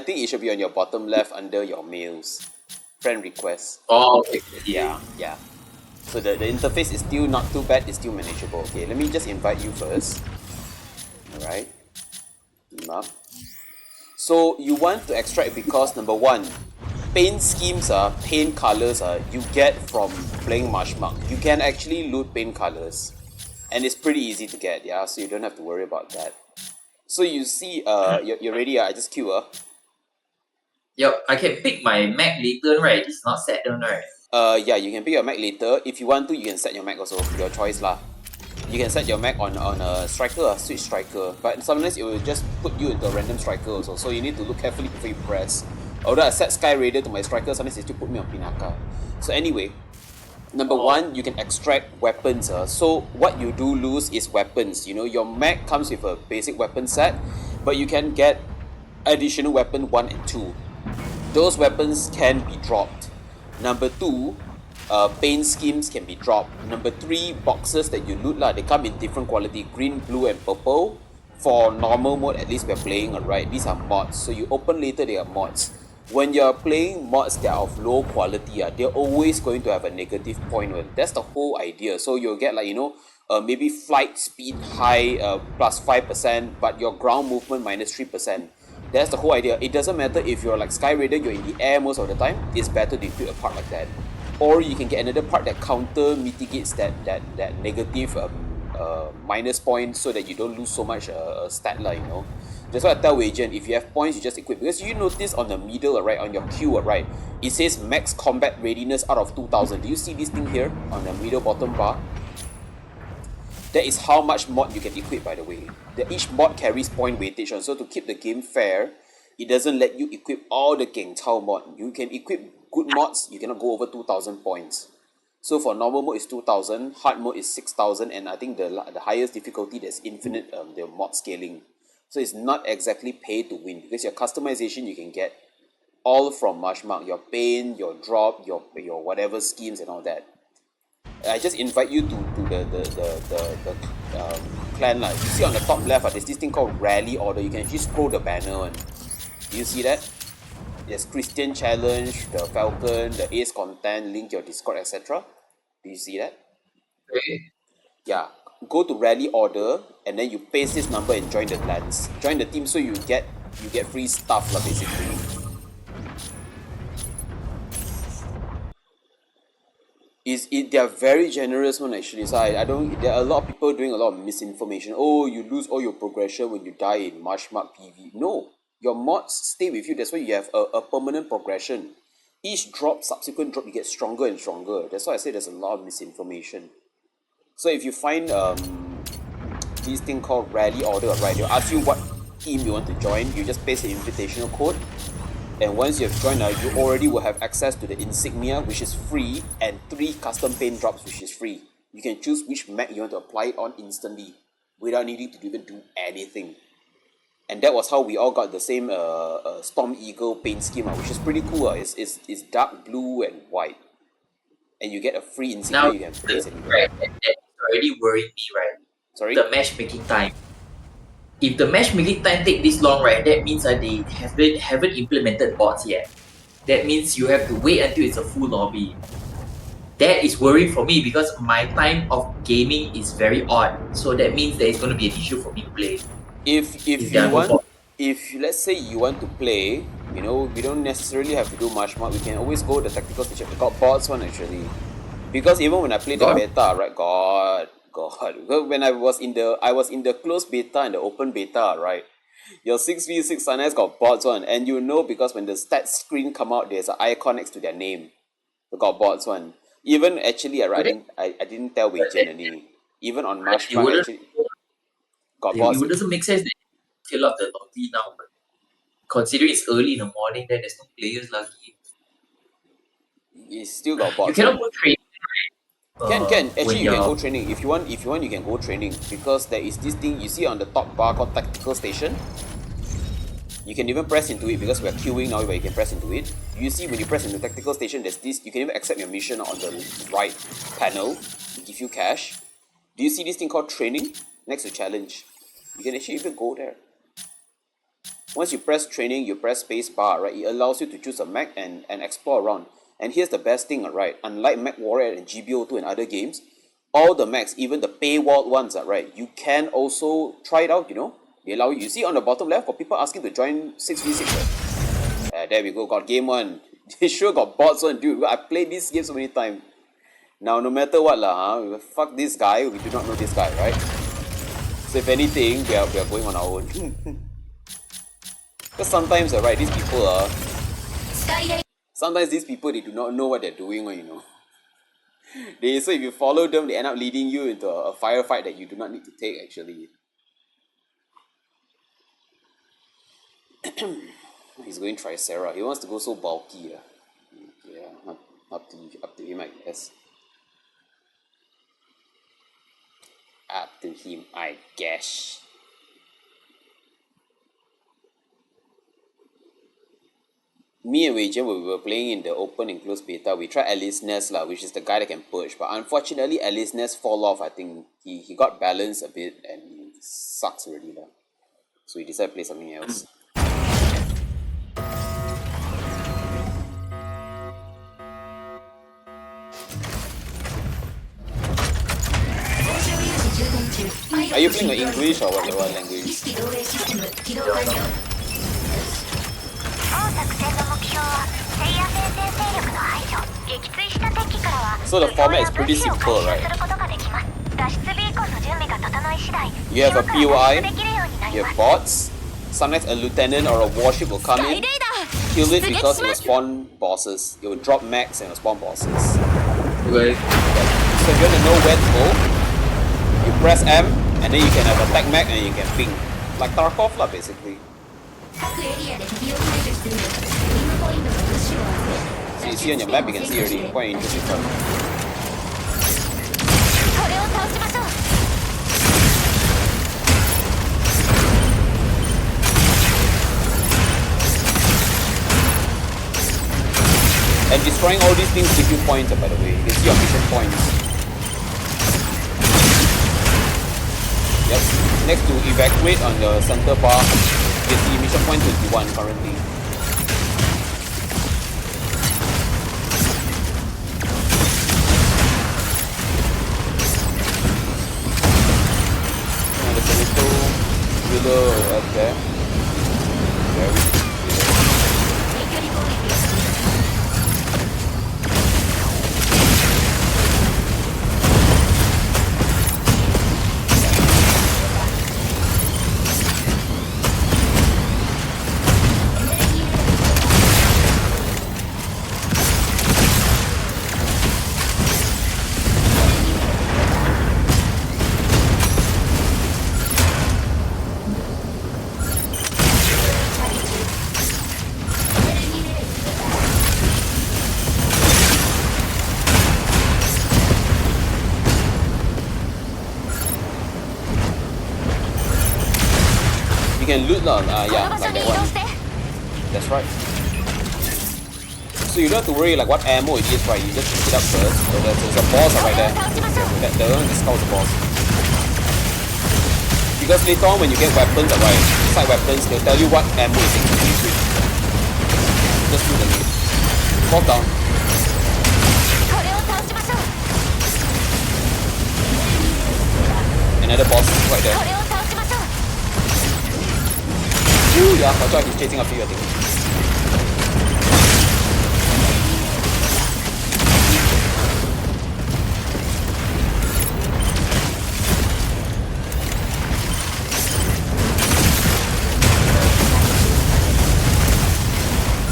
think it should be on your bottom left under your mails. Friend requests. Oh, okay. Yeah. So the interface is still not too bad, it's still manageable. Okay, let me just invite you first. Alright. Team up. So you want to extract because number one, paint schemes paint colors you get from playing Marshmark. You can actually loot paint colors. And it's pretty easy to get, yeah, so you don't have to worry about that. So you see, you're ready, I just queue. Yep, I can pick my Mac later, right? It's not set down, right? Yeah, you can pick your Mac later. If you want to, you can set your Mac also, your choice lah. You can set your Mac on a striker, a switch striker, but sometimes it will just put you into a random striker also, so you need to look carefully before you press. Although I set Sky Raider to my striker, sometimes it still put me on Pinaka. So anyway, number one, you can extract weapons. So what you do lose is weapons. You know, your Mac comes with a basic weapon set, but you can get additional weapon 1 and 2. Those weapons can be dropped. Number 2, paint schemes can be dropped. Number 3, boxes that you loot they come in different quality, green, blue and purple. For normal mode, at least we're playing, alright, these are mods. So you open later, they are mods. When you're playing mods that are of low quality, they're always going to have a negative point. That's the whole idea. So you'll get maybe flight speed high plus 5%, but your ground movement minus 3%. That's the whole idea. It doesn't matter if you're like Sky Raider, you're in the air most of the time, it's better to equip a part like that. Or you can get another part that counter mitigates that negative minus point so that you don't lose so much stat you know. That's why I tell Wajan, if you have points, you just equip. Because you notice on the middle, right, on your queue, right, it says max combat readiness out of 2000. Do you see this thing here on the middle bottom bar? That is how much mod you can equip, by the way. Each mod carries point weightage on, so to keep the game fair, it doesn't let you equip all the Geng Chao mod. You can equip good mods, you cannot go over 2000 points. So for normal mode is 2000, hard mode is 6000, and I think the highest difficulty there's infinite the mod scaling. So it's not exactly pay to win, because your customization you can get all from Marshmark, your paint, your drop, your whatever schemes and all that. I just invite you to the clan You see on the top left, there's this thing called Rally Order. You can actually scroll the banner one. Do you see that? There's Christian Challenge, the Falcon, the Ace Content, link your Discord, etc. Do you see that? Okay. Yeah. Go to Rally Order and then you paste this number and join the clans. Join the team so you get free stuff basically. They are very generous one actually. So I don't. There are a lot of people doing a lot of misinformation. Oh, you lose all your progression when you die in Marshmark PV. No, your mods stay with you. That's why you have a permanent progression. Each subsequent drop, you get stronger and stronger. That's why I say there's a lot of misinformation. So if you find this thing called Rally Order, right? They'll ask you what team you want to join. You just paste the invitational code. And once you have joined, you already will have access to the insignia, which is free, and 3 custom paint drops, which is free. You can choose which mech you want to apply it on instantly, without needing to even do anything. And that was how we all got the same Storm Eagle paint scheme, which is pretty cool. It's dark blue and white. And you get a free insignia Now, you can place anywhere. right, that already worried me, right? Sorry? The matchmaking time. If the matchmaking time take this long, right, that means that they haven't implemented bots yet. That means you have to wait until it's a full lobby. That is worrying for me because my time of gaming is very odd. So that means there is going to be an issue for me to play. If let's say you want to play, you know, we don't necessarily have to do Marshmark. We can always go to the tactical station. We got bots one actually. Because even when I played the beta, right, God. When I was in the closed beta and the open beta, right, your 6v6 Sunrise got bots one, and you know because when the stats screen come out, there's an icon next to their name. They got bots one. Even actually, I didn't tell Wei Jian any. Even on Marshmark, actually got bots. It doesn't make sense that you fill up the lobby now. But considering it's early in the morning, then there's no players lucky. You still got bots. You cannot go training. Can actually you can go training if you want you can go training, because there is this thing you see on the top bar called tactical station. You can even press into it because we're queuing now, but you can press into it. You see when you press into tactical station, there's this, you can even accept your mission on the right panel to give you cash. Do you see this thing called training next to challenge? You can actually even go there. Once you press training, you press space bar, right? It allows you to choose a mech and explore around. And here's the best thing, right? Unlike MechWarrior and GBO2 and other games, all the mechs, even the paywalled ones, right? You can also try it out, you know? They allow you. You see on the bottom left, got people asking to join 6v6, right? There we go, got game one. They sure got bots on, dude. I played this game so many times. Now, no matter what lah, fuck this guy, we do not know this guy, right? So if anything, we are going on our own. Because sometimes, right, these people are... Sometimes these people, they do not know what they're doing, you know. So if you follow them, they end up leading you into a firefight that you do not need to take, actually. He's going Tricera. He wants to go so bulky. Yeah, up to him, I guess. Up to him, I guess. Me and Wei Jian, when we were playing in the open and closed beta, we tried Alice Ness, which is the guy that can purge. But unfortunately, Alice Ness fall off. I think he got balanced a bit and he sucks already. So he decided to play something else. Are you playing English or what language? So the format is pretty simple, right? You have a POI, you have bots, sometimes a lieutenant or a warship will come in, kill it because it will spawn bosses. It will drop max and it will spawn bosses. Okay. So if you want to know where to go, you press M and then you can have attack mech and you can ping. Like Tarkov lah, basically. So you see on your map, you can see already, quite interesting stuff. And destroying all these things give you points, by the way. You can see your mission points. Yep. Next to evacuate on the center bar, you can see mission point 21 currently. There's a little wheeler up there. Very you can loot lah, yeah, like that one. That's right. So you don't have to worry like what ammo it is, right? You just pick it up first. So there's a boss right there. The one is called the boss. Because later on when you get weapons, right, side weapons, they'll tell you what ammo it takes to use it. Just do the loot. Fall down. Another boss right there. Ooh, yeah, watch out, he's chasing after you, I think.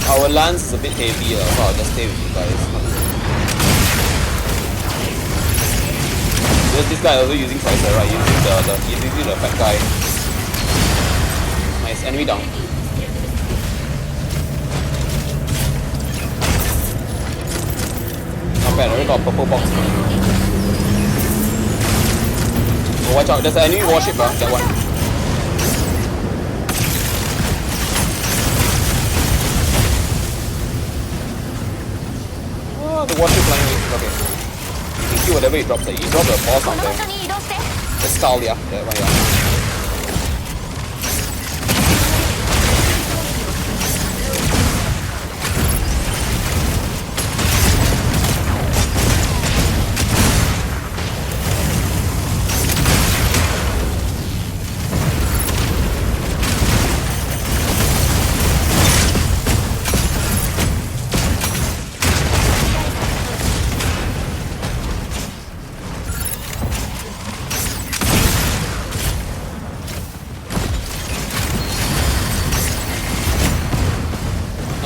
Our lance is a bit heavy, so I'll just stay with you guys. There's this guy also using Tricera, right? He's using the fat guy. Nice, enemy down. Not bad, I already got a purple box. Oh, watch out, there's an enemy warship, that one. Oh, the warship flying away. Okay. You can see whatever he drops. He dropped a boss on there. The skull, yeah, that one, yeah.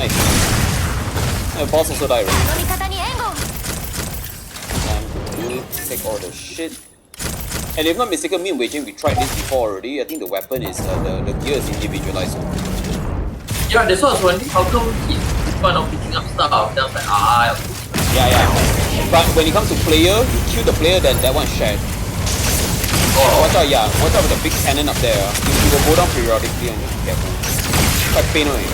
Nice. The boss also died already. Time to take all the shit. And if not mistaken, me and Wei Jing, we tried this before already. I think the weapon is, the gear is individualized. Yeah, that's what I was wondering. How come he's fun of picking up stuff? Then I was like, Yeah. But when it comes to player, you kill the player, then that one's shared. Oh. Watch out with the big cannon up there. You will go down periodically and you have to be careful. Quite pain on it.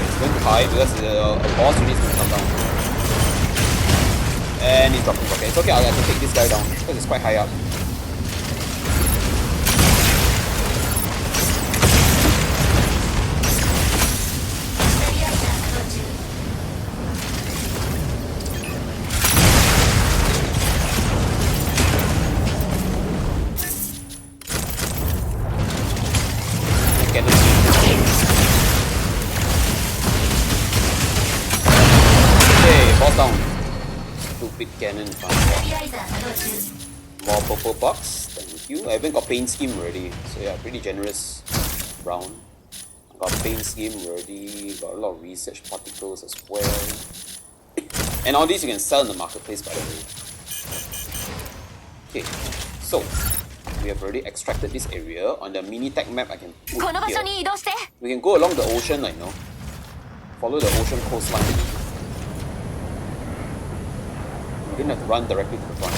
It's going to hide because a boss really is going to come down. And he's dropping rocket. It's okay, I can take this guy down because it's quite high up. Down. Stupid cannon. More purple box. Thank you. I haven't got paint scheme already. So yeah, pretty generous round. Got paint scheme already. Got a lot of research particles as well. And all these you can sell in the marketplace, by the way. Okay, so we have already extracted this area. On the mini tech map I can put here. We can go along the ocean, I know. Follow the ocean coastline. You don't have to run directly to the front.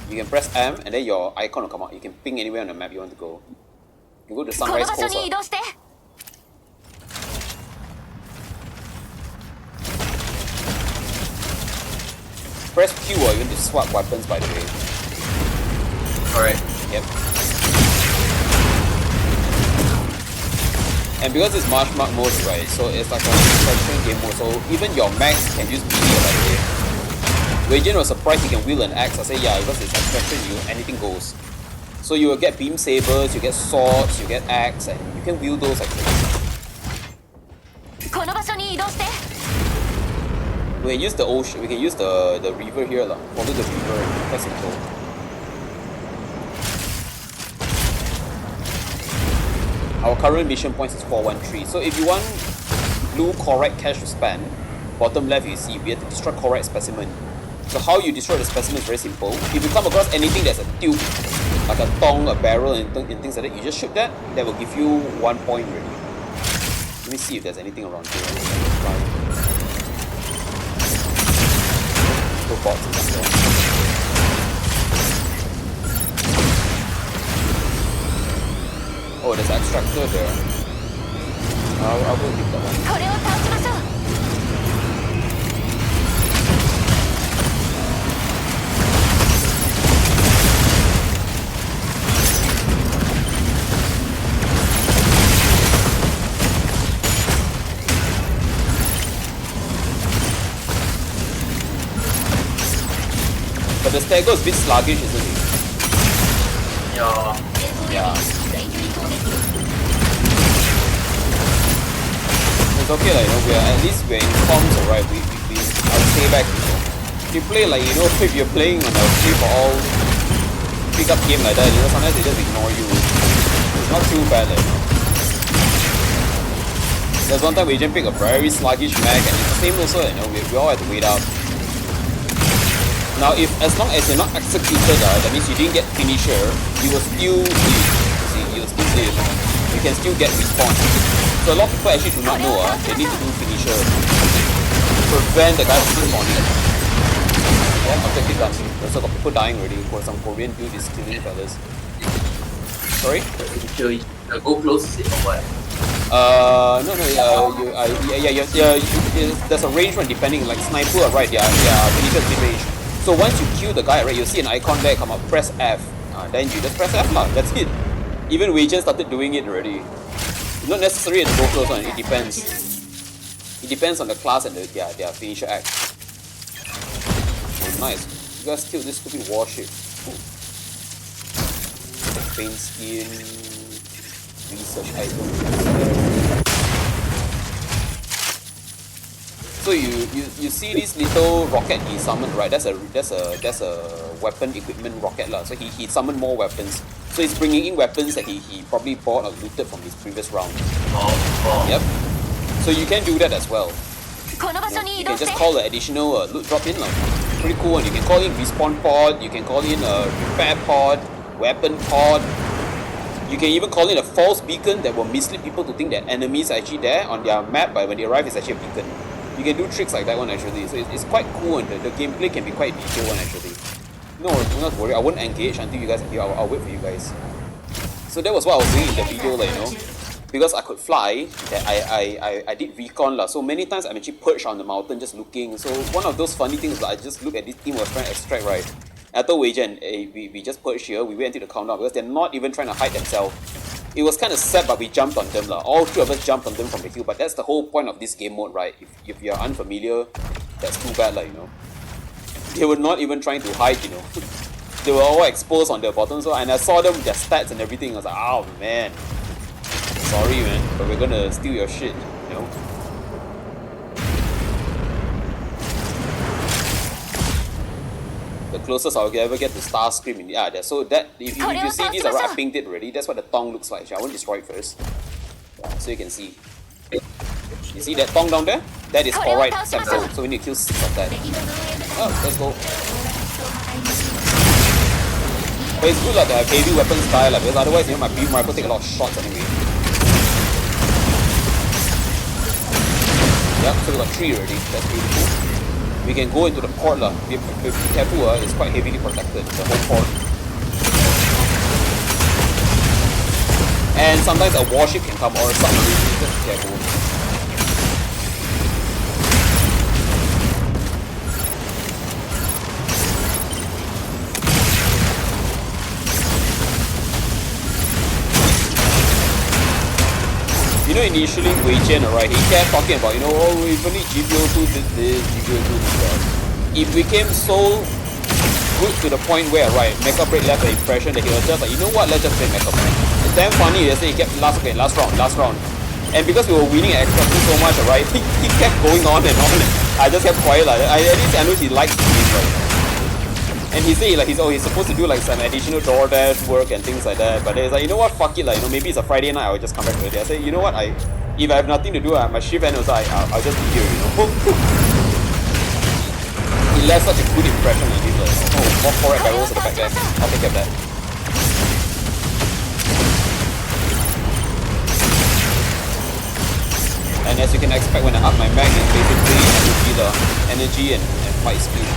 You can press M and then your icon will come out. You can ping anywhere on the map you want to go. You can go to Sunrise Coast. Press Q or even to swap weapons, by the way. Alright. Yep. And because it's marsh mark mode, right, so it's like a extraction game mode, so even your max can use BD, by the way. Wei Jin was surprised he can wield an axe. I say yeah, because it's extraction, anything goes. So you will get beam sabers, you get swords, you get axe, and you can wield those actually. We can use the ocean, we can use the river here lah. Follow the river, quite simple. Our current mission points is 413. So if you want blue correct cash to spend, bottom left you see we have to destroy correct specimen. So how you destroy the specimen is very simple. If you come across anything that's a tube, like a tong, a barrel, and things like that, you just shoot that. That will give you 1 point already. Let me see if there's anything around here. Go bots and stuff. Oh, there's an extractor there. I'll go pick that one. But the stego is a bit sluggish, isn't it? Yeah. It's okay, like, at least we're in comms, alright. I'll stay back, If you play like, if you're playing on a free-for-all pick-up game like that, sometimes they just ignore you. It's not too bad, There's one time we just picked a very sluggish mech, and it's the same also, we all had to wait out. Now, as long as you're not executed, that means you didn't get finisher, you will still live. You will still live. You can still get respawn. So a lot of people actually do not know they need to do finisher to prevent the guy from respawning. Yeah, objective done. Also got people dying already for some Korean dude is killing fellas. Sorry? Go close is it or what? No, there's a range one depending, like sniper, right? Yeah, finisher range. So once you kill the guy, right, you'll see an icon there come up, press F. Then you just press F lah, that's it. Even Wei Jin started doing it already. It's not necessary to go close on, it depends. It depends on the class and their finisher act. Oh, nice. You guys killed this stupid warship. Paint skin, research item. So you see this little rocket he summoned, right? That's a weapon equipment rocket lah. So he summoned more weapons. So he's bringing in weapons that he probably bought or looted from his previous round. Yep. So you can do that as well. You can just call an additional loot drop in. Pretty cool one. You can call in respawn pod, you can call in a repair pod, weapon pod. You can even call in a false beacon that will mislead people to think that enemies are actually there on their map, but when they arrive it's actually a beacon. You can do tricks like that one actually. So it's quite cool and the gameplay can be quite detailed one actually. No, do not worry, I won't engage until you guys are here. I'll wait for you guys. So that was what I was doing in the video, like, you know. Because I could fly, that I did recon lah. So many times I'm actually perched on the mountain just looking. So one of those funny things is I just look at this team was trying to extract, right? I told Wei Jen, hey, we just perched here, we wait until the countdown because they're not even trying to hide themselves. It was kind of sad, but we jumped on them lah. All three of us jumped on them from the hill, but that's the whole point of this game mode, right? If you're unfamiliar, that's too bad lah, you know. They were not even trying to hide, you know. They were all exposed on the bottom, so and I saw them, their stats and everything. I was like, oh man, sorry man, but we're gonna steal your shit, you know. The closest I'll ever get to Starscream in the so that if you see these, I pinged it already. That's what the tong looks like. I won't destroy it first, so you can see. You see that tong down there? That is alright sample. So we need to kill 6 of that. Oh, let's go. But it's good like, to have heavy weapons die like, because otherwise, you know, my beam rifle take a lot of shots anyway. Yep, so we got 3 already. That's beautiful. We can go into the port lah. Be careful, it's quite heavily protected, the whole port. And sometimes a warship can come or a submarine, just be careful. You know, initially Wei Jian, right, he kept talking about, you know, oh, if only GBO2 did this, GBO2 did that. It became so good to the point where, right, Mechabreak left the impression that he was just like, you know what, let's just play Mechabreak. It's damn funny, they say he kept last round. And because we were winning at extra so much, right, he kept going on and on. I just kept quiet like that. At least I know he likes the game, right. And he said like he's supposed to do like some additional DoorDash work and things like that. But he's like, you know what, fuck it, like, you know, maybe it's a Friday night, I'll just come back early. I said, you know what, if I have nothing to do, my shift ends, I'll just be here, you know. He left such a good impression on me, like, oh, more correct barrels at the back there. I'll take care of that. And as you can expect, when I up my mag, it's basically energy and fight speed.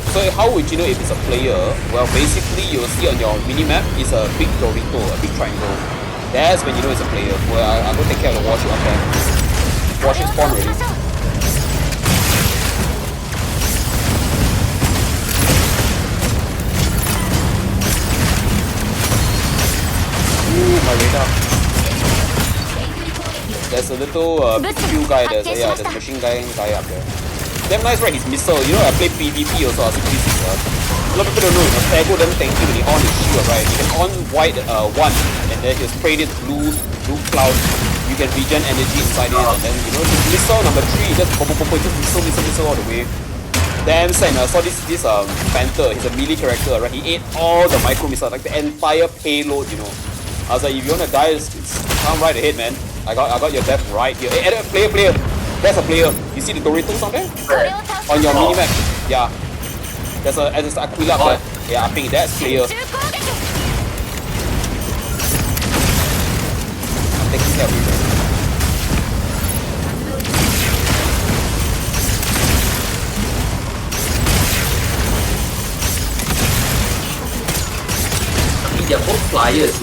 So how would you know if it's a player? Well, basically you'll see on your minimap is a big Dorito, a big triangle. That's when you know it's a player. Well, I'll go take care of the warship up there. Warship spawn already. Ooh, my radar. There's a little BQ guy, there's a machine guy up there. Damn nice, right? His missile. You know, I play PvP also, I see a lot of people don't know, you know, SDGO doesn't thank you when he on his shield, right? You can on white 1, and then just spray this blue cloud. You can regen energy inside it, and then, you know, this missile number 3, just just missile all the way. Damn sad. I saw this Panther, he's a melee character, right? He ate all the micro missiles, like the entire payload, you know. I was like, if you wanna die, just come right ahead, man. I got your death right here. Hey, player! That's a player. You see the Doritos on there? On your minimap. Yeah. There's a Aquila there. Yeah, I think that's player. I'm taking care of you. I mean, they're both flyers.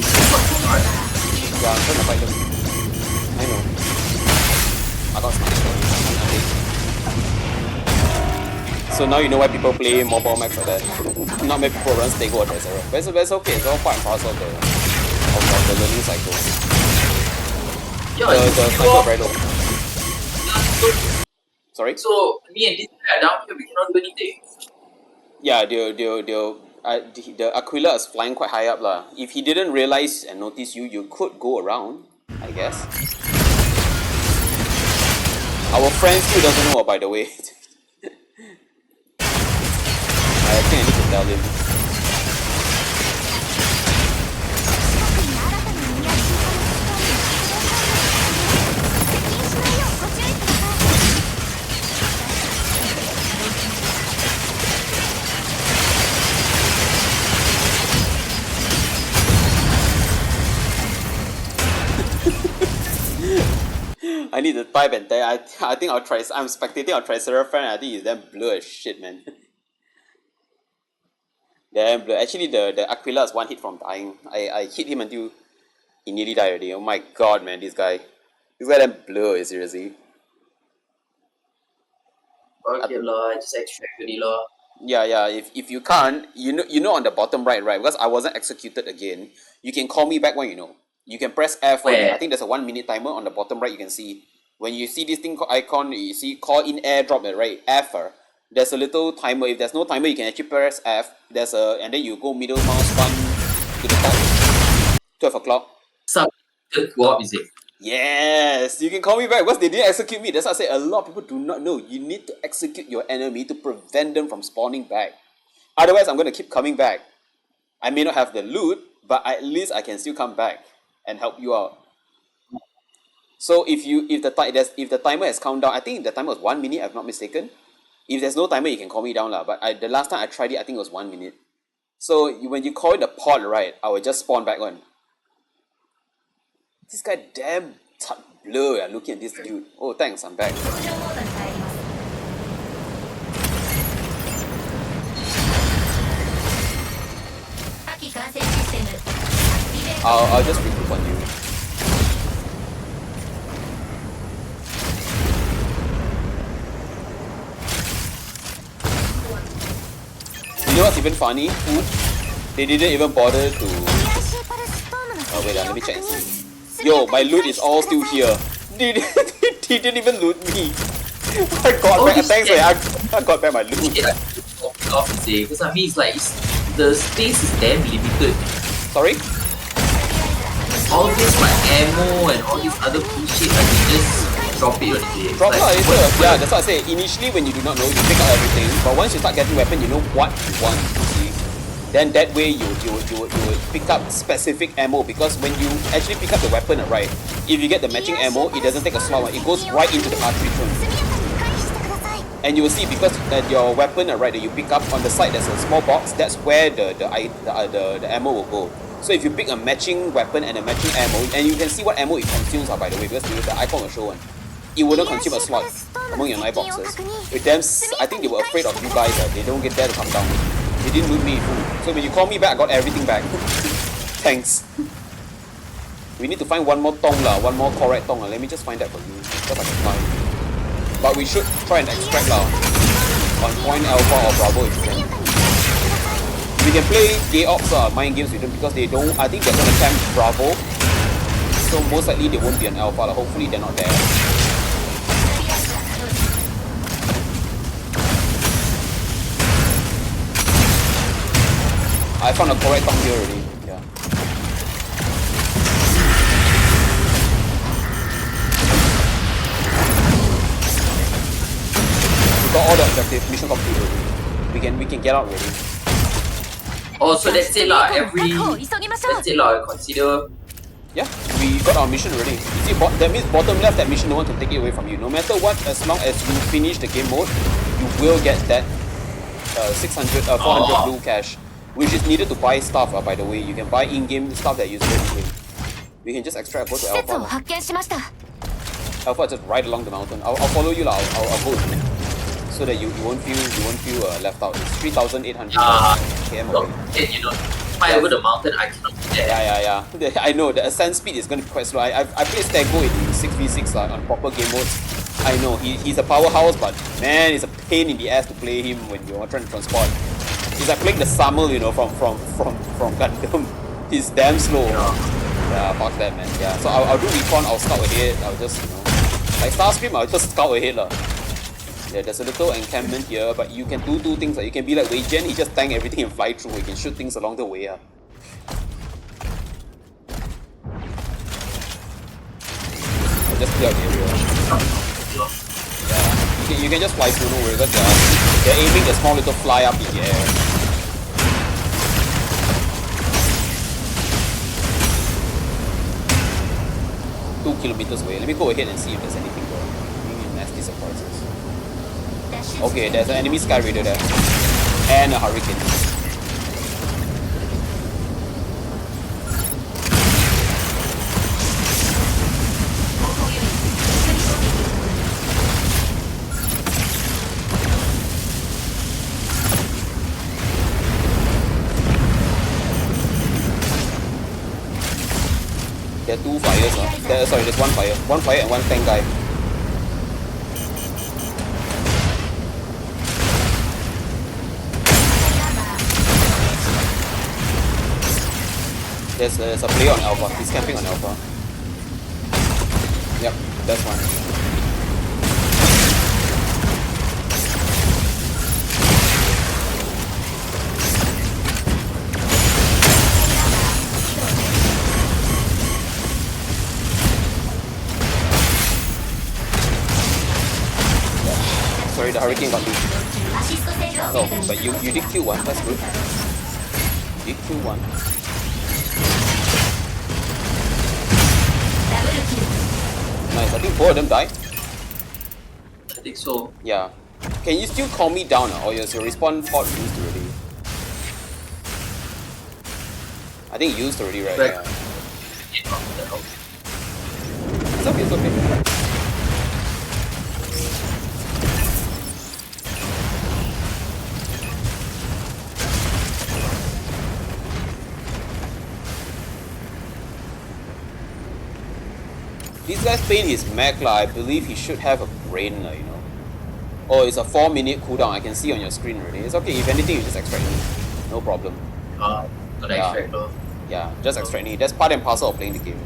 Yeah, I'm trying to fight them. I know. I got sniped. So now you know why people play mobile max like that. Not many people run SDGO or Tracer. But it's okay, it's all part and parcel of the learning cycle. Yeah, the cycle is very low. Sorry? So me and this guy down here, we cannot do anything. Yeah, they'll the Aquila is flying quite high up lah. If he didn't realize and notice you, you could go around, I guess. Our friend still doesn't know, by the way. I think I need to tell him. I need to type and tell. I think I'll try. I'm spectating our Triceratops and I think he's damn blur as shit, man. Damn blur. Actually, the Aquila is one hit from dying. I hit him until he nearly died already. Oh my god, man, this guy damn blur, seriously. Okay lah, just extract already lah. Yeah. If you can't, you know on the bottom right, because I wasn't executed again. You can call me back when you know. You can press F. I think there's a 1 minute timer on the bottom right. You can see when you see this thing icon. You see call in airdrop, right? F. There's a little timer. If there's no timer, you can actually press F. And then you go middle mouse button to the top. 12 o'clock. Go up, is it? Yes, you can call me back because they didn't execute me. That's why I say a lot of people do not know. You need to execute your enemy to prevent them from spawning back. Otherwise, I'm going to keep coming back. I may not have the loot, but at least I can still come back and help you out. So if the timer has counted down, I think the timer was 1 minute, if I'm not mistaken. If there's no timer, you can call me down lah. But the last time I tried it, I think it was 1 minute. So when you call it the pod, right, I will just spawn back on. This guy damn blur. Looking at this dude. Oh, thanks, I'm back. I'll just regroup on you. You know what's even funny? They didn't even bother to... Oh wait, let me check and see. Yo, my loot is all still here. He didn't even loot me. I got back. Thanks, man. I got back my loot. Because I mean, it's like the space is damn limited. Sorry? All this like ammo and all these other bullshit, like you just drop it on the Drop it later. Yeah, that's what I say. Initially, when you do not know, you pick up everything. But once you start getting weapon, you know what you want. See? Then that way you pick up specific ammo, because when you actually pick up the weapon, right, if you get the matching ammo, it doesn't take a slot, it goes right into the cartridge one. And you will see, because your weapon, right, that you pick up on the side, there's a small box. That's where the ammo will go. So if you pick a matching weapon and a matching ammo, and you can see what ammo it consumes, by the way, because the icon will show one. It wouldn't consume a slot among your 9 boxes. With them, I think they were afraid of you guys. They don't get there to come down. They didn't loot me. So when you call me back, I got everything back. Thanks. We need to find one more tong lah, one more correct tong. Let me just find that for you, because I can find. But we should try and extract lah on point alpha or bravo if you can. We can play gay ops mind games with them, because they don't. I think they're gonna camp bravo. So most likely they won't be an alpha. Hopefully they're not there. I found a correct tong here already. Yeah. We got all the objectives. Mission complete already. We can get out already. Oh, so that's it lah. That's it lah. Consider. Yeah, we got our mission already. You see, that means bottom left, that mission, no one can take it away from you. No matter what, as long as you finish the game mode, you will get that 400 blue cash, which is needed to buy stuff. By the way, you can buy in-game stuff that you use in-game. We can just extract, go to Alpha. Alpha is just right along the mountain. I'll follow you lah. I'll go with you, so that you won't feel left out. It's 3,800 km away. You know, fly over the mountain, I cannot do that. Yeah. I know the ascent speed is going to be quite slow. I played SDGO in 6v6 on proper game modes. I know he's a powerhouse, but man, it's a pain in the ass to play him when you're trying to transport. It's like playing the Samuel, you know, from Gundam. He's damn slow. Yeah, fuck that, man. Yeah, so I'll do recon. I'll scout ahead. I'll just, you know, like Starscream, I'll just scout ahead lah. There's a little encampment here, but you can do two things. You can be like Wei Jian, he just tank everything and fly through. You can shoot things along the way. I'll just clear out the area. Yeah, you can just fly through, no worries. They're aiming a small little fly up in the air. Kilometers away. Let me go ahead and see if there's anything going. Maybe nasty surprises. Okay, there's an enemy Sky Raider there. And a Hurricane. There are two fires. Sorry, there's one fire. One fire and one tank guy. There's a player on Alpha. He's camping on Alpha. Yep, that's one. Sorry, the Hurricane got me. Oh, but you did kill one. That's good. You did kill one. Nice. I think 4 of them died. I think so. Yeah. Can you still call me down, or is your respawn pod used already? I think used already, right? Right. Yeah. It's okay. It's okay. This guy's playing his mech lah. I believe he should have a brain, you know. Oh, it's a 4-minute cooldown. I can see on your screen already. It's okay. If anything, you just extract me. No problem. Extract though. Yeah, just extract me. That's part and parcel of playing the game.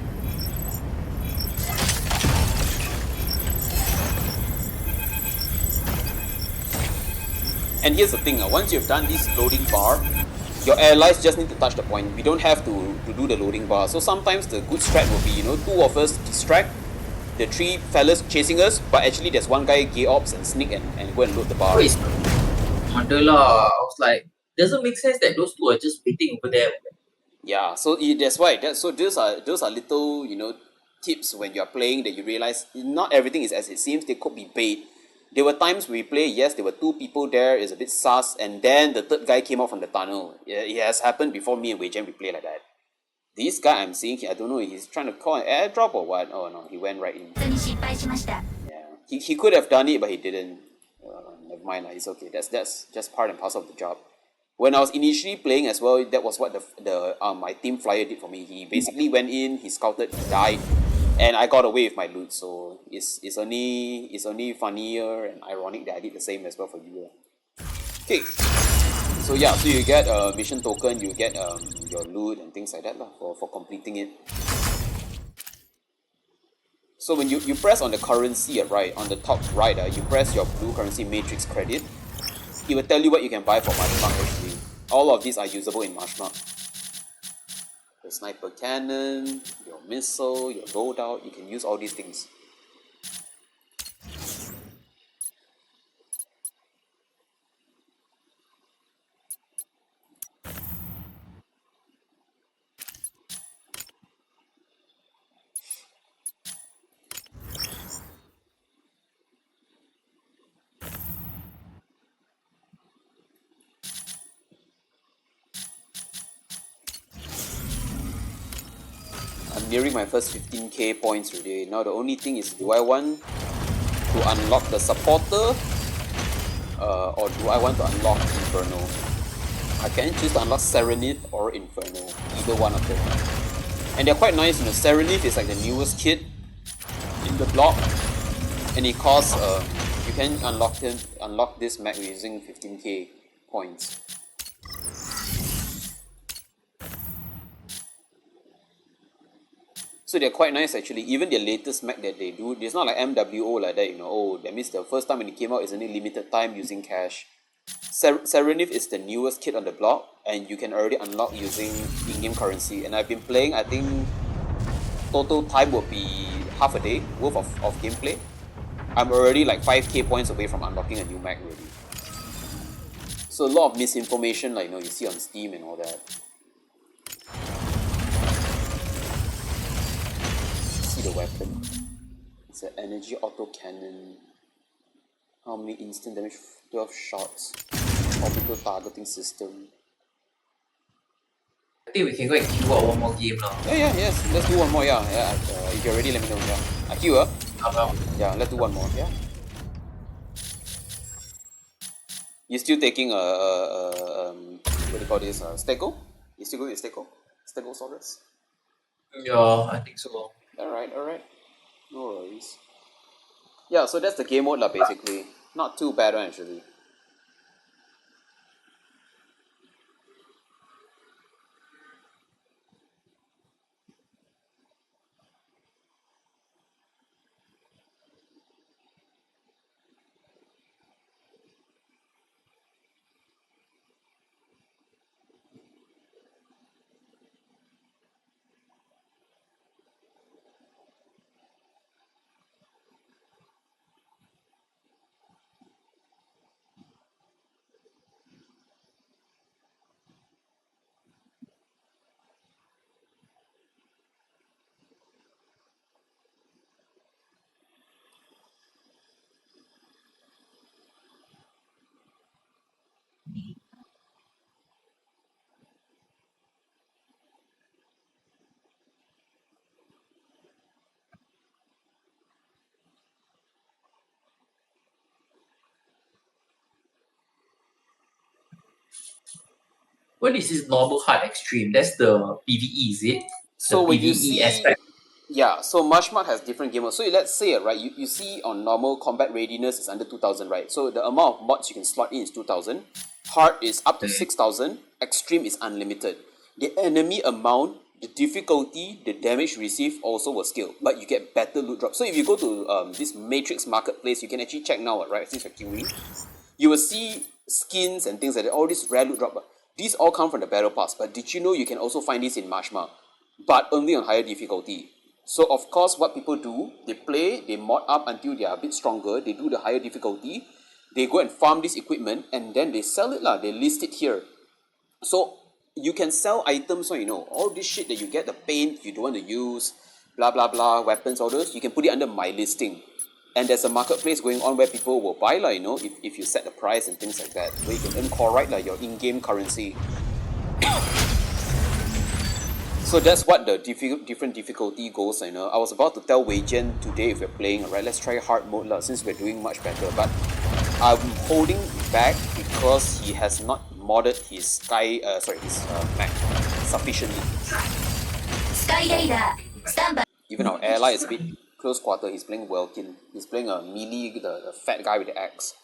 And here's the thing. Once you've done this loading bar, your allies just need to touch the point. We don't have to do the loading bar. So sometimes the good strat will be, you know, 2 of us distract the 3 fellas chasing us, but actually there's one guy gear ops and sneak and go and load the bar. Wait, Mandela, I was like, doesn't make sense that those 2 are just waiting over there. Yeah, so that's why. So those are little, you know, tips when you're playing that you realize not everything is as it seems. They could be bait. There were times we play, yes, there were 2 people there, it's a bit sus, and then the 3rd guy came out from the tunnel. It has happened before me and Wei Jian we play like that. This guy I'm seeing here, I don't know, he's trying to call an airdrop or what? Oh no, he went right in. Yeah, he could have done it, but he didn't. Never mind, it's okay. That's just part and parcel of the job. When I was initially playing as well, that was what my team flyer did for me. He basically went in, he scouted, he died, and I got away with my loot. So it's only funnier and ironic that I did the same as well for you. Okay, so yeah, so you get a mission token, you get your loot and things like that for completing it. So when you press on the currency right, on the top right, you press your blue currency matrix credit, it will tell you what you can buy for Marshmark actually. All of these are usable in Marshmark. The sniper cannon, your missile, your loadout, you can use all these things. I'm nearing my first 15k points already. Now the only thing is, do I want to unlock the supporter or do I want to unlock Inferno? I can choose to unlock Serenith or Inferno, either one of them. And they're quite nice, you know. Serenith is like the newest kit in the block, and it costs you can unlock this mech using 15k points. So they're quite nice actually. Even their latest mech that they do, it's not like MWO like that, you know. Oh, that means the first time when it came out is only limited time using cash. Serenif is the newest kit on the block, and you can already unlock using in-game currency. And I've been playing, I think total time would be half a day worth of gameplay. I'm already like 5k points away from unlocking a new mech already. So a lot of misinformation, like, you know, you see on Steam and all that. See the weapon. It's an energy auto cannon. How many instant damage? 12 shots. Orbital targeting system. I think we can go and queue out one more game now. Yes. Let's do one more, yeah. If you're ready, let me know, yeah. I queue, Yeah, let's do one more, yeah. You're still taking what do you call this? Stego? You still going with Stego? Stegosaurus? Yeah, I think so. Alright. No worries. Yeah, so that's the game mode lah, basically. Not too bad actually. What is this normal hard extreme? That's the PvE, is it? So the when you PvE see, aspect. yeah, so Marshmark has different game modes. So let's say, right, you see on normal combat readiness is under 2000, right? So the amount of mods you can slot in is 2000. Hard is up to 6000. Extreme is unlimited. The enemy amount, the difficulty, the damage received also will scale, but you get better loot drop. So if you go to this Matrix Marketplace, you can actually check now, right, since you're queuing. You will see skins and things like that, all these rare loot drop. These all come from the battle pass, but did you know you can also find this in Marshmark, but only on higher difficulty. So of course what people do, they play, they mod up until they are a bit stronger, they do the higher difficulty, they go and farm this equipment and then they sell it lah, they list it here. So you can sell items, so you know, all this shit that you get, the paint you don't want to use, blah blah blah, weapons, all those, you can put it under my listing. And there's a marketplace going on where people will buy lah, you know, if you set the price and things like that, where you can earn core right, like your in-game currency. So that's what the different difficulty goes, you know. I was about to tell Wei Jian today if we're playing, alright, let's try hard mode lah, since we're doing much better, but I'm holding back because he has not modded his mech sufficiently. Even our ally is a bit close quarter, he's playing Welkin. He's playing a melee, the fat guy with the axe.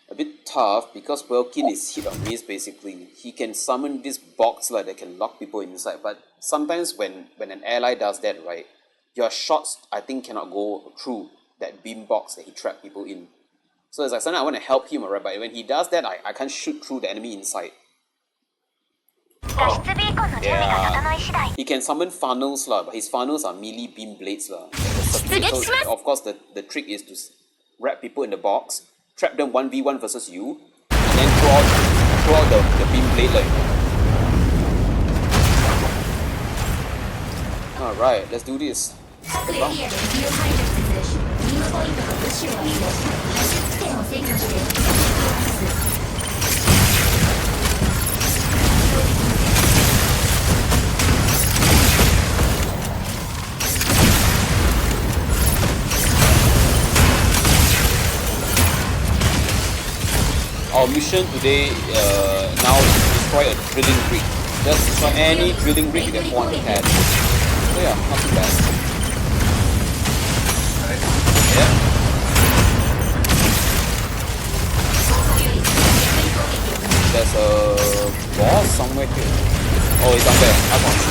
A bit tough because Welkin is hit or miss basically. He can summon this box like that can lock people inside, but sometimes when an ally does that, right, your shots I think cannot go through that beam box that he trapped people in. So it's like sometimes I want to help him, alright, but when he does that, I can't shoot through the enemy inside. Yeah. He can summon funnels lah, but his funnels are melee beam blades lah. So of course the trick is to wrap people in the box, trap them 1v1 versus you, and then throw out the beam blade like. Alright, let's do this. Our mission today now is to destroy a drilling rig. Just destroy any drilling rig you get 400 cash. So yeah, not too bad. Yeah. There's a boss somewhere here. Oh, he's down there. I found him.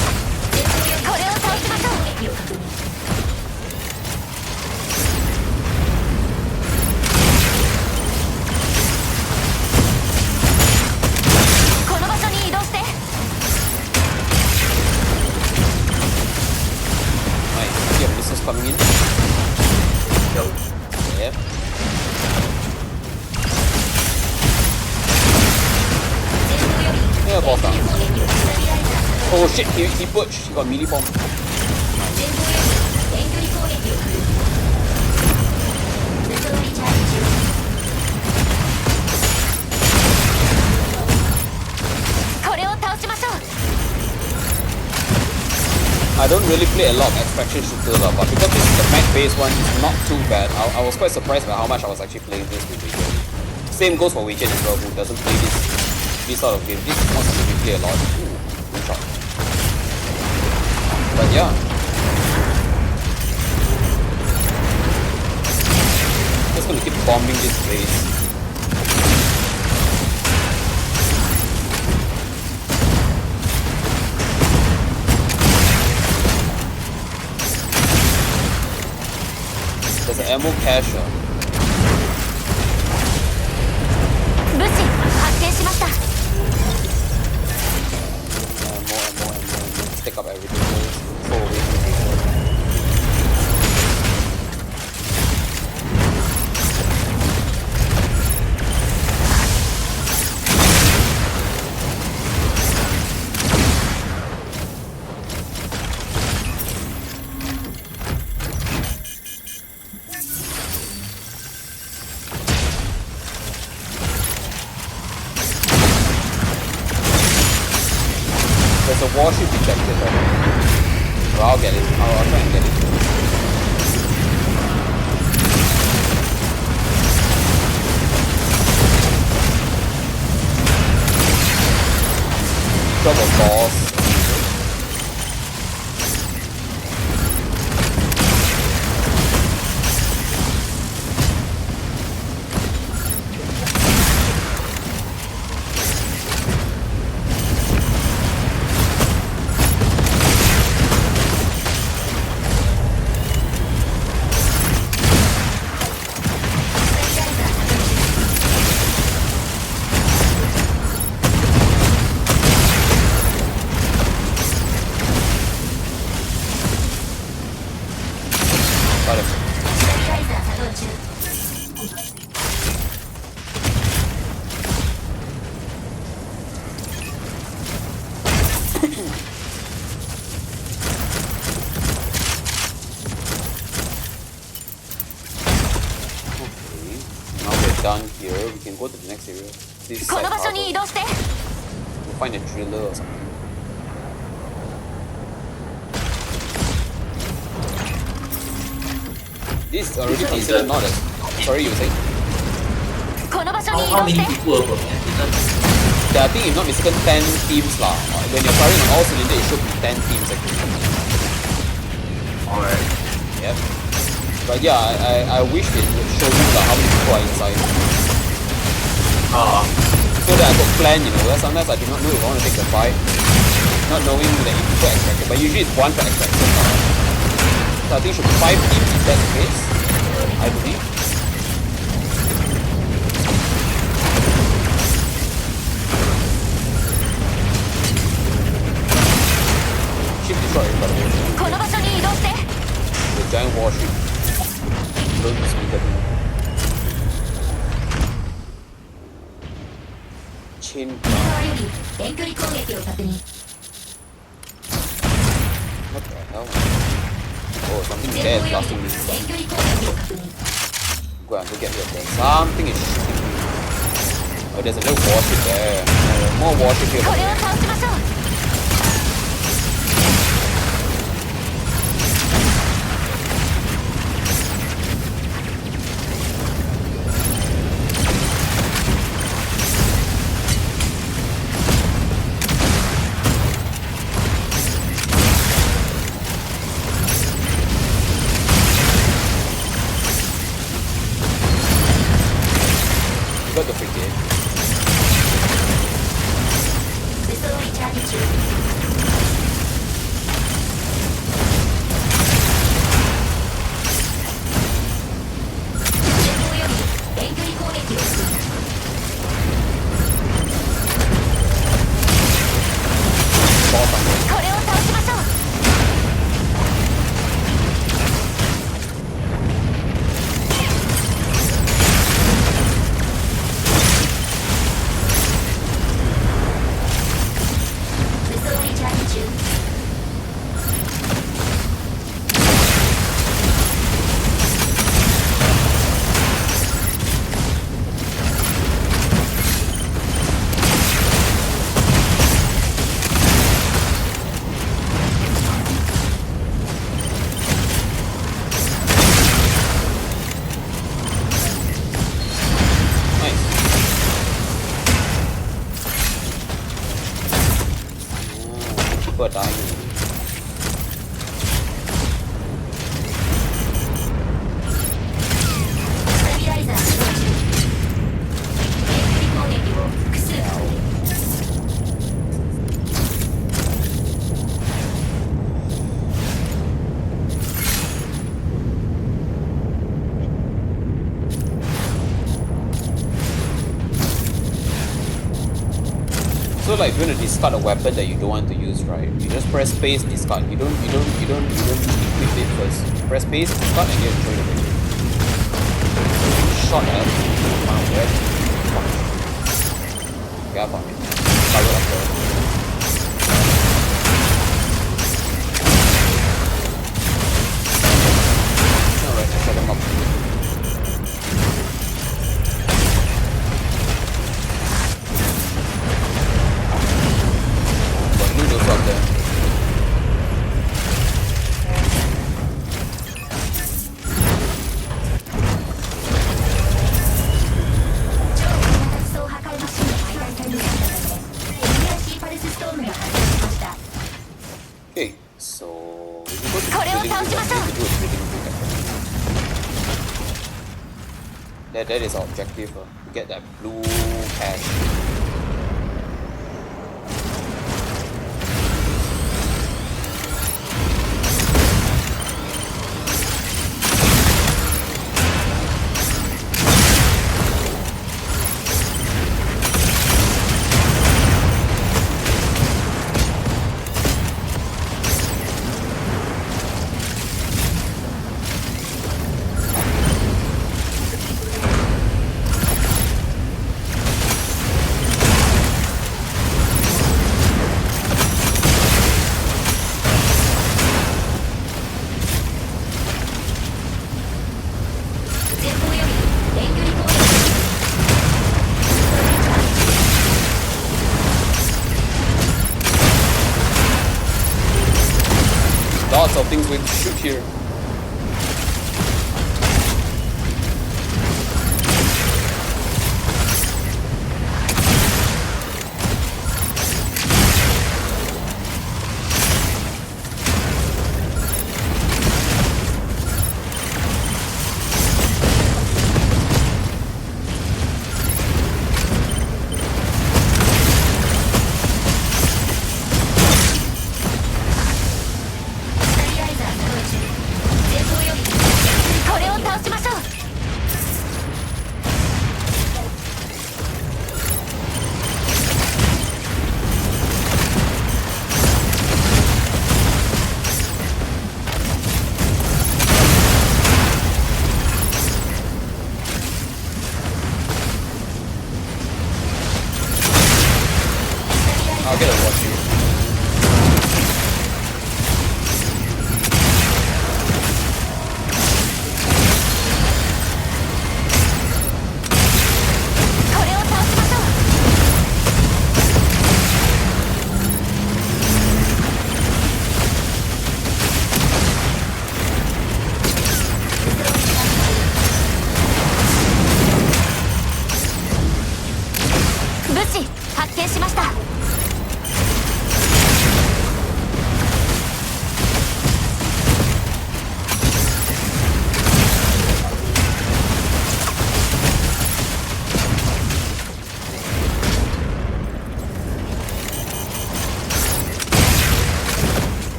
Nice. You have missiles coming in. Yep. Yeah, boss down. Oh shit, he butched. He got melee form. I don't really play a lot of extraction shooter lah, but because this is the mech based one, it's not too bad. I was quite surprised by how much I was actually playing this with Weekend. Same goes for Weekend as well, who doesn't play this sort of game. This is not something we play a lot. Ooh, good shot. But yeah. Just gonna keep bombing this place. There's an ammo cache. Ammo. Let's take up everything. Throw away everything. There's a warship detected right? Well, I'll get it. I'll try and get it. Drop a boss. Done here, we can go to the next area. This side harbor. We'll find a driller or something. This is already considered not as. Sorry, you were saying? How many people are I think if not mistaken 10 teams lah. When you're firing on all cylinders, it should be 10 teams actually. Alright. Yep. But yeah, I wish they would show you like how many people are inside. So that I could plan, you know, sometimes I do not know if I want to take the fight. Not knowing that if people are extracted. But usually it's one per extraction. So I think it should be 5 teams if that's the case. I believe. Ship destroyed by the way. The giant warship. Don't speak at me. Chain what the hell? Oh, something dead blasting me. Go and go get rid of that. Something is shooting me. Oh, there's a little warship there. More warship here. people are dying already. So like if you want to discard a weapon that you don't want to use, right? You just press space, discard. You don't equip it first. Press space, discard, and get rid of it. Shot at found red. Yeah, fuck it. Cover up there. Alright, shut them up. Noodles up there. Okay, so we can go to the that is our objective. To get that blue cash. Lots of things we can shoot here. I'll get a watch here.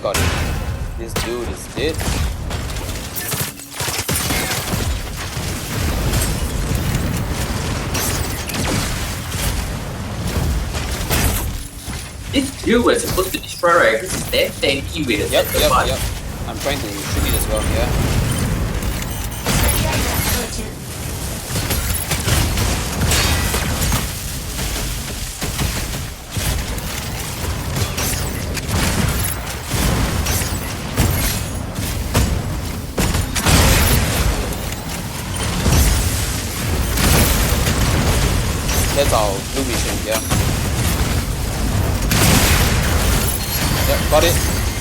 Got it. This dude is dead. This dude was supposed to destroy, right? This is damn tanky with a Yep. I'm trying to shoot it as well, yeah. That's our blue mission, yeah. Yep, got it.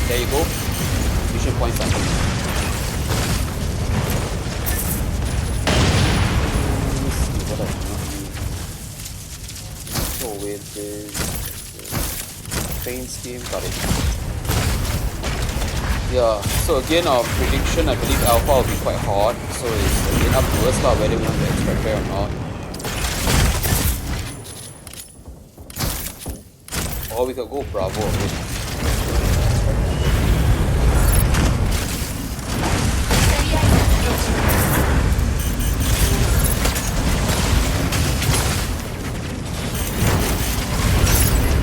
There you go. Mission points up. What like this. Paint scheme, got it. Yeah, so again our prediction, I believe alpha will be quite hard, so it's again up to us lah whether we want to extract there or not. Or we could go Bravo a bit.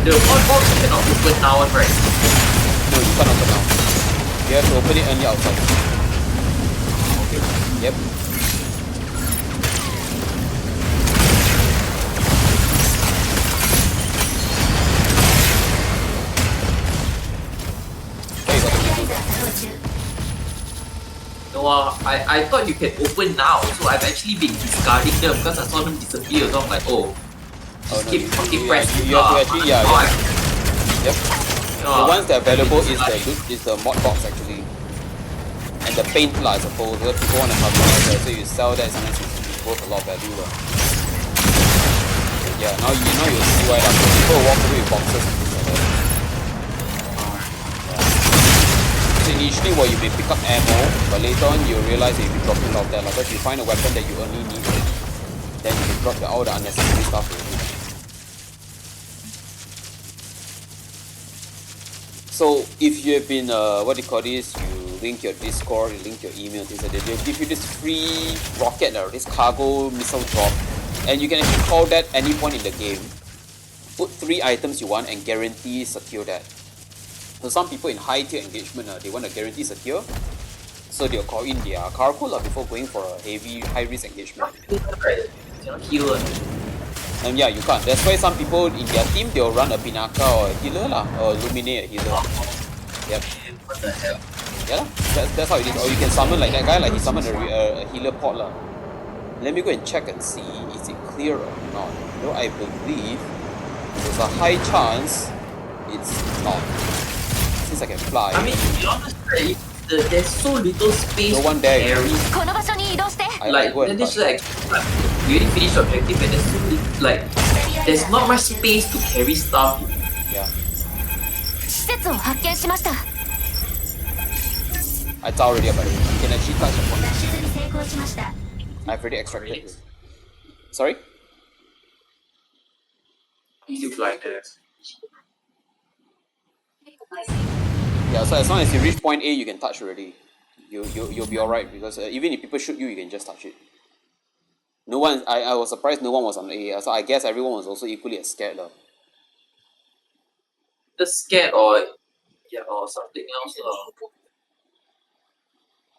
The one box cannot open now, right? No, you can't open now. You have to open it only outside. Okay. Yep. Okay, you got the window. No, I thought you can open now, so I've actually been discarding them because I saw them disappear. So I'm like, oh, Oh, no, keep you pressing. have to actually, yeah. Yep. The ones that are available is the mod box actually. And the paint lah, I suppose. Because people want to customize that, so you sell that, sometimes it's worth a lot of value lah. Yeah, now you see why lah. People walk away with boxes and things like that. So initially you may pick up ammo, but later on you realize that you'll be dropping a lot of that lah. Because you find a weapon that you only need, then you can drop all the unnecessary stuff already. So if you have been, what do you call this, you link your Discord, you link your email, things like that, they'll give you this free rocket or this cargo missile drop, and you can actually call that any point in the game, put 3 items you want and guarantee secure that. So some people in high tier engagement, they want to guarantee secure, so they'll call in their cargo before going for a heavy, high risk engagement. Cannot heal. Yeah, you can't. That's why some people in their team, they'll run a Pinaka or a healer lah, or Luminate a healer. Yep. What the hell? Yeah, that's how it is. Or you can summon like that guy, like he summoned a healer pot lah. Let me go and check and see, is it clear or not? No, I believe there's a high chance it's not. Since I can fly. I mean, to be honest, right, there's so little space no one there. to carry. Like, then this like, we already finished the objective and there's so little, like, there's not much space to carry stuff. Yeah. I saw already about it. You can actually touch upon it. I've already extracted it. Sorry? Looks like this. Yeah, so as long as you reach point A, you can touch already. You'll be alright, because even if people shoot you, you can just touch it. No one, I was surprised no one was on A, so I guess everyone was also equally as scared lah. Just scared or something else.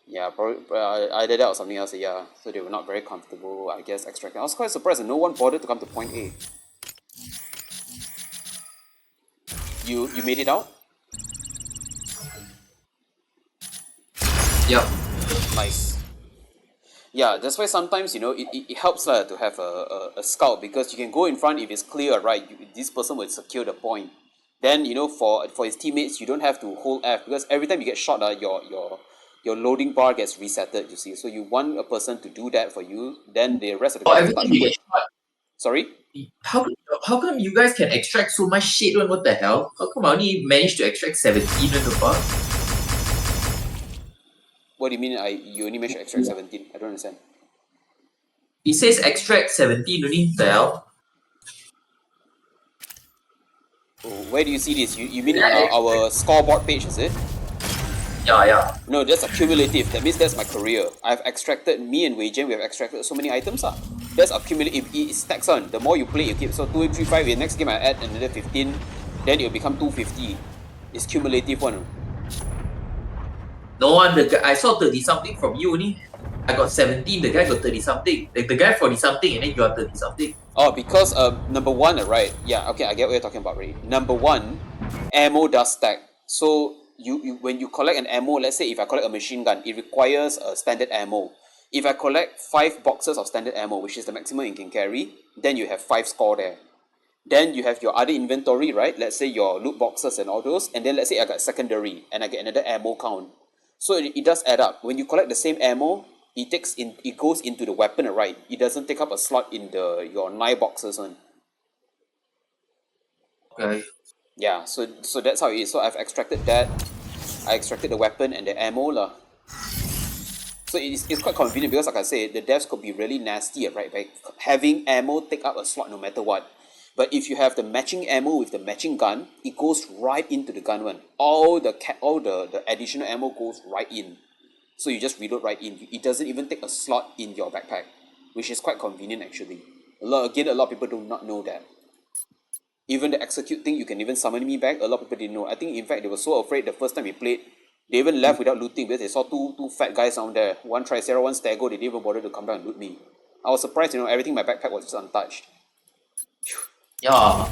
Yeah, probably either that or something else. Yeah, so they were not very comfortable, I guess, extracting. I was quite surprised that no one bothered to come to point A. You made it out? Yep. Nice. Yeah, that's why sometimes, you know, it helps to have a scout, because you can go in front if it's clear, right? This person will secure the point. Then, you know, for his teammates, you don't have to hold F, because every time you get shot, your loading bar gets resetted, you see. So you want a person to do that for you, then the rest of the Every time you get shot. Sorry? How come you guys can extract so much shit? What the hell? How come I only managed to extract 17 so far? What do you mean you only managed to extract 17? I don't understand. It says extract 17 only, the hell? Oh, where do you see this? You mean on our scoreboard page, is it? Yeah. No, that's accumulative. That means that's my career. I've extracted, me and Wei Jian, we have extracted so many items. That's accumulative. It stacks on. The more you play, you keep. So 2, 3, 5, the next game I add another 15, then it'll become 250. It's cumulative one. No one, I saw 30 something from you only. I got 17, the guy got 30 something. Like the guy 40 something and then you got 30 something. Oh, because number one, right? Yeah, okay, I get what you're talking about, right? Number one, ammo does stack. So you when you collect an ammo, let's say if I collect a machine gun, it requires a standard ammo. If I collect 5 boxes of standard ammo, which is the maximum you can carry, then you have 5 score there. Then you have your other inventory, right? Let's say your loot boxes and all those, and then let's say I got secondary and I get another ammo count. So it does add up. When you collect the same ammo, it goes into the weapon, right? It doesn't take up a slot in your 9 boxes one. Okay. Yeah, so that's how it is. So I've extracted that. I extracted the weapon and the ammo lah. So it's quite convenient because like I said, the devs could be really nasty, right? By having ammo take up a slot no matter what. But if you have the matching ammo with the matching gun, it goes right into the gun one. All the additional ammo goes right in. So you just reload right in. It doesn't even take a slot in your backpack, which is quite convenient actually. A lot of people do not know that. Even the execute thing, you can even summon me back. A lot of people didn't know. I think in fact they were so afraid the first time we played, they even left without looting because they saw two fat guys down there. One Tricera, one Stego. They didn't even bother to come down and loot me. I was surprised, everything in my backpack was just untouched. Yeah.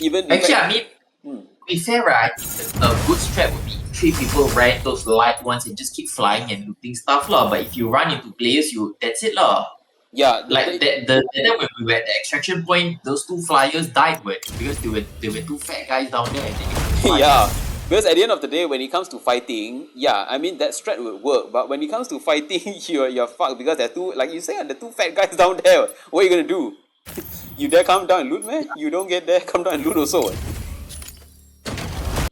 Even in Actually, fact, I mean, to be fair, right? A good strat would be 3 people rent those light ones and just keep flying and looting stuff lah. But if you run into players, that's it lah. yeah, Like the time when we were at the extraction point, those 2 flyers died because they were 2 fat guys down there and they couldn't fly. yeah. Because at the end of the day, when it comes to fighting, yeah, I mean that strat would work. But when it comes to fighting, you're fucked because there are two, like you said, the 2 fat guys down there. What are you gonna do? You dare come down and loot, man? You don't get there, come down and loot also.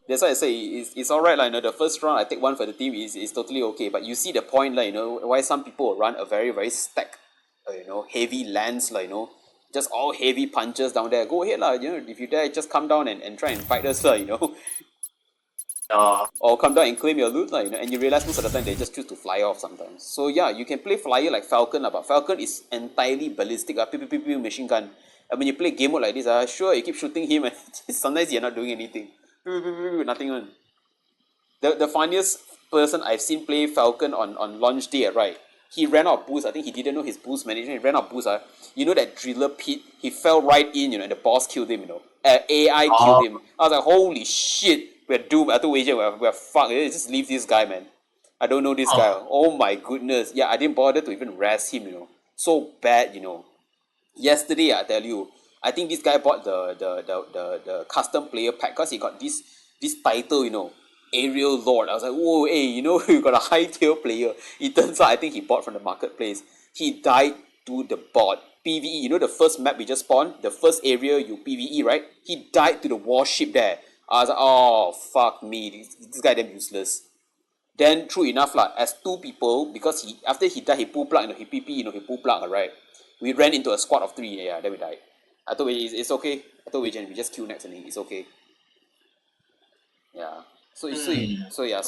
That's why I say it's alright, like, the first round I take one for the team is totally okay. But you see the point, like, why some people run a very, very stacked, heavy lance, like, just all heavy punches down there. Go ahead, lah, if you dare, just come down and try and fight us, lah. Or come down and claim your loot, like, and you realize most of the time they just choose to fly off sometimes. So yeah, you can play flyer like Falcon, but Falcon is entirely ballistic, pvpve machine gun. And when you play game mode like this, sure, you keep shooting him, and sometimes you're not doing anything. Nothing on. The funniest person I've seen play Falcon on launch day, right? He ran out of boost. I think he didn't know his boost management. He ran out of boost. That driller pit, he fell right in, and the boss killed him, AI killed him. I was like, holy shit, we're doomed. I told Asian, we're fucked. Just leave this guy, man. I don't know this guy. Oh my goodness. Yeah, I didn't bother to even rest him, So bad, Yesterday, I tell you, I think this guy bought the custom player pack because he got this title, Aerial Lord. I was like, whoa, hey, you got a high tier player. It turns out I think he bought from the marketplace. He died to the bot. PvE, the first map we just spawned, the first area you PvE, right? He died to the warship there. I was like, oh, fuck me. This guy damn useless. Then, true enough, as 2 people, because after he died, he pull plug, he PP, he pull plug, right? We ran into a squad of 3, yeah, then we died. I told you, it's okay. I told Vijan, we just kill next and it's okay. Yeah. So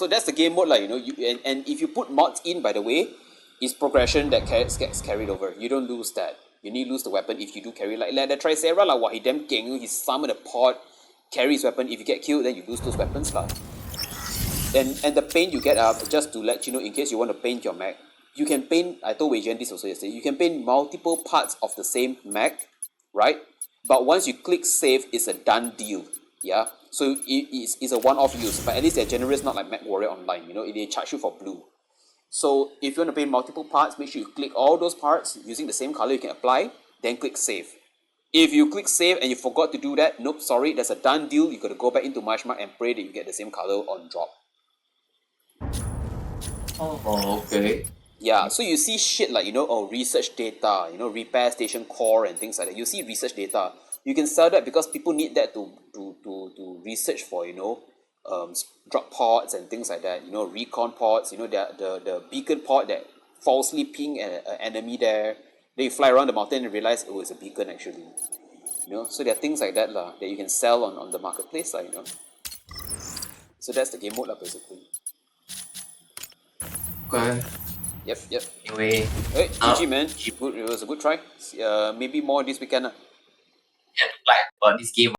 that's the game mode, and if you put mods in, by the way, it's progression that gets carried over. You don't lose that. You need to lose the weapon if you do carry, like the Tricera, he damn king, he summon a pod, carry his weapon. If you get killed, then you lose those weapons, And the paint you get up, just to let you know, in case you want to paint your mech, you can paint, I told Wei Jian this also yesterday, you can paint multiple parts of the same mech, right? But once you click save, it's a done deal, yeah? So it's a one-off use, but at least they're generous, not like mechwarrioronline, they charge you for blue. So if you want to paint multiple parts, make sure you click all those parts using the same color you can apply, then click save. If you click save and you forgot to do that, nope, sorry, that's a done deal. You got to go back into Marshmark and pray that you get the same color on drop. Oh, okay. Yeah, so you see shit like, research data, repair station core and things like that. You see research data. You can sell that because people need that to research for, drop pods and things like that. Recon pods, the beacon pod that falsely ping an enemy there. Then you fly around the mountain and realize, oh, it's a beacon actually. So there are things like that that you can sell on the marketplace, So that's the game mode basically. Okay. Yep. Anyway. Hey, GG man. Good, it was a good try. Maybe more this weekend. Yeah, like about this game.